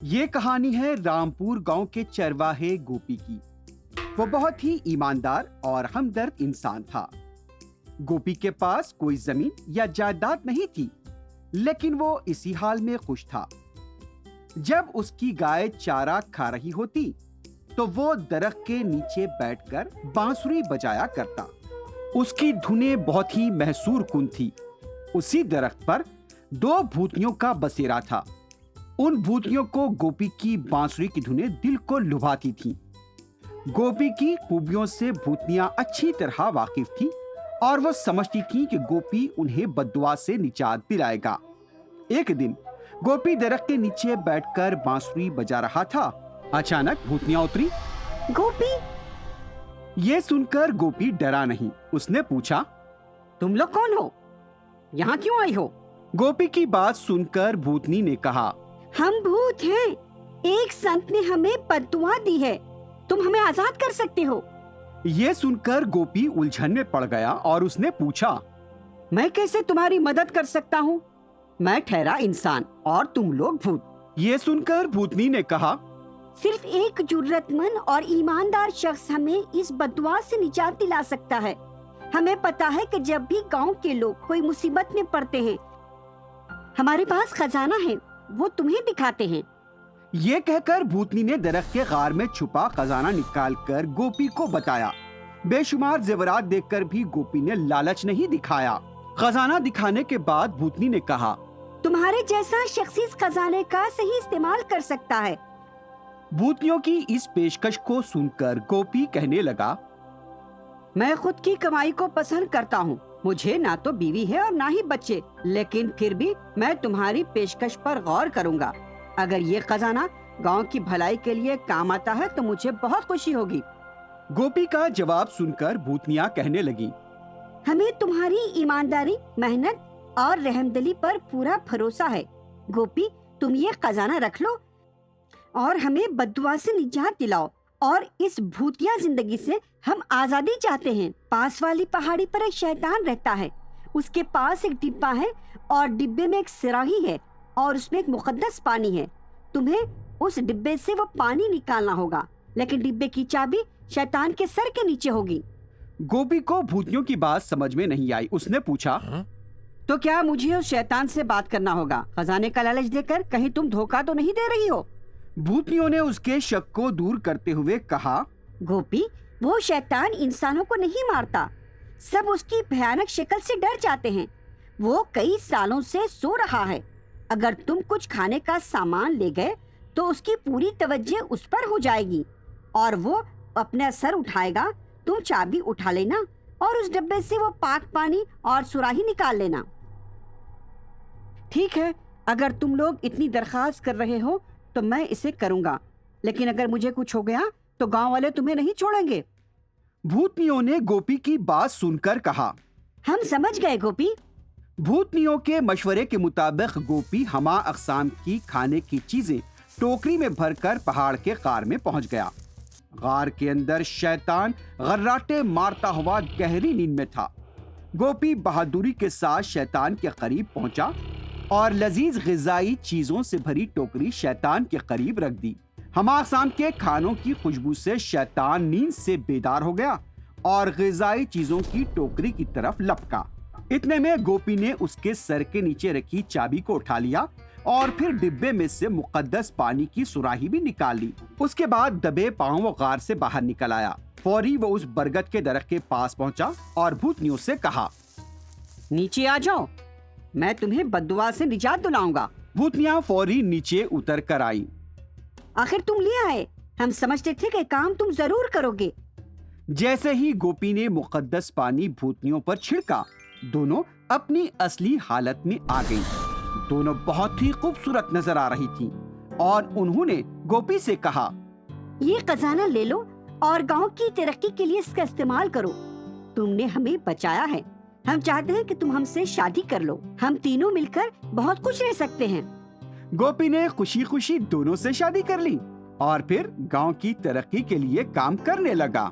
ये कहानी है रामपुर गांव के चरवाहे गोपी की। वो बहुत ही ईमानदार और हमदर्द इंसान था। गोपी के पास कोई जमीन या जायदाद नहीं थी, लेकिन वो इसी हाल में खुश था। जब उसकी गाय चारा खा रही होती, तो वो दरख्त के नीचे बैठकर बांसुरी बजाया करता। उसकी धुनें बहुत ही महसूर कुन थी। उसी दरख्त पर दो भूतियों का बसेरा था। उन भूतियों को गोपी की बांसुरी की धुनें दिल को लुभाती थीं। गोपी की खूबियों से भूतियां अच्छी तरह वाकिफ थी और वो समझती थी कि गोपी उन्हें बद्दुआ से निजात दिलाएगा। एक दिन गोपी दरख्त के नीचे बैठकर बांसुरी बजा रहा था। अचानक भूतियां उतरी। गोपी, ये सुनकर गोपी डरा नहीं। उसने पूछा, तुम लोग कौन हो? यहाँ क्यों आई हो? गोपी की बात सुनकर भूतनी ने कहा, हम भूत हैं। एक संत ने हमें बद्दुआ दी है। तुम हमें आजाद कर सकते हो। ये सुनकर गोपी उलझन में पड़ गया और उसने पूछा, मैं कैसे तुम्हारी मदद कर सकता हूँ? मैं ठहरा इंसान और तुम लोग भूत। ये सुनकर भूतनी ने कहा, सिर्फ एक जुर्रतमंद और ईमानदार शख्स हमें इस बद्दुआ से निजात दिला सकता है। हमें पता है कि जब भी गांव के लोग कोई मुसीबत में पड़ते हैं, हमारे पास खजाना है, वो तुम्हें दिखाते हैं। ये कहकर भूतनी ने दरख्त के गार में छुपा खजाना निकालकर गोपी को बताया। बेशुमार जेवरात देखकर भी गोपी ने लालच नहीं दिखाया। खजाना दिखाने के बाद भूतनी ने कहा, तुम्हारे जैसा शख्स इस खजाने का सही इस्तेमाल कर सकता है। भूतियों की इस पेशकश को सुनकर गोपी कहने लगा, मैं खुद की कमाई को पसंद करता हूँ। मुझे ना तो बीवी है और ना ही बच्चे, लेकिन फिर भी मैं तुम्हारी पेशकश पर गौर करूँगा। अगर ये खजाना गांव की भलाई के लिए काम आता है तो मुझे बहुत खुशी होगी। गोपी का जवाब सुनकर भूतनियाँ कहने लगी, हमें तुम्हारी ईमानदारी, मेहनत और रहमदिली पर पूरा भरोसा है। गोपी, तुम ये खजाना रख लो और हमें बद्दुआ से निजात दिलाओ, और इस भूतिया जिंदगी से हम आजादी चाहते हैं। पास वाली पहाड़ी पर एक शैतान रहता है। उसके पास एक डिब्बा है और डिब्बे में एक सिराही है और उसमें एक मुकद्दस पानी है। तुम्हें उस डिब्बे से वो पानी निकालना होगा, लेकिन डिब्बे की चाबी शैतान के सर के नीचे होगी। गोपी को भूतियों की बात समझ में नहीं आई। उसने पूछा, तो क्या मुझे उस शैतान से बात करना होगा? खजाने का लालच देकर कहीं तुम धोखा तो नहीं दे रही हो? भूतनियों ने उसके शक को दूर करते हुए कहा, गोपी, वो शैतान इंसानों को नहीं मारता। सब उसकी भयानक शक्ल से डर जाते हैं। वो कई सालों से सो रहा है। अगर तुम कुछ खाने का सामान ले गए तो उसकी पूरी तवज्जो उस पर हो जाएगी और वो अपना सर उठाएगा। तुम चाबी उठा लेना और उस डब्बे से वो पाक पानी और सुराही निकाल लेना। ठीक है, अगर तुम लोग इतनी दरखास्त कर रहे हो तो मैं इसे करूंगा, लेकिन अगर मुझे कुछ हो गया तो गांव वाले तुम्हें नहीं छोड़ेंगे। भूतनियों ने गोपी की बात सुनकर कहा, हम समझ गए गोपी। भूतनियों के मशवरे के मुताबिक गोपी हमा अक़साम की खाने की चीजें टोकरी में भरकर पहाड़ के गार में पहुंच गया। गार के अंदर शैतान गर्राटे मारता हुआ गहरी नींद में था। गोपी बहादुरी के साथ शैतान के करीब पहुंचा और लजीज ग़िज़ाई चीजों से भरी टोकरी शैतान के करीब रख दी। हमा अक़साम के खानों की खुशबू से शैतान नींद से बेदार हो गया और ग़िज़ाई चीजों की टोकरी की तरफ लपका। इतने में गोपी ने उसके सर के नीचे रखी चाबी को उठा लिया और फिर डिब्बे में से मुकद्दस पानी की सुराही भी निकाल ली। उसके बाद दबे पांव वो गार से बाहर निकल आया। फौरी वो उस बरगद के दरख्त के पास पहुंचा और भूतनियों से कहा, नीचे आ जाओ, मैं तुम्हें बद्दुआ से निजात दिलाऊंगा। भूतनियां फौरी नीचे उतर कर आई। आखिर तुम ले आए। हम समझते थे कि काम तुम जरूर करोगे। जैसे ही गोपी ने मुकद्दस पानी भूतनियों पर छिड़का, दोनों अपनी असली हालत में आ गईं। दोनों बहुत ही खूबसूरत नजर आ रही थीं और उन्होंने गोपी से कहा, ये खजाना ले लो और गांव की तरक्की के लिए इसका इस्तेमाल करो। तुमने हमें बचाया है। हम चाहते हैं कि तुम हमसे शादी कर लो। हम तीनों मिलकर बहुत खुश रह सकते हैं। गोपी ने खुशी खुशी दोनों से शादी कर ली और फिर गांव की तरक्की के लिए काम करने लगा।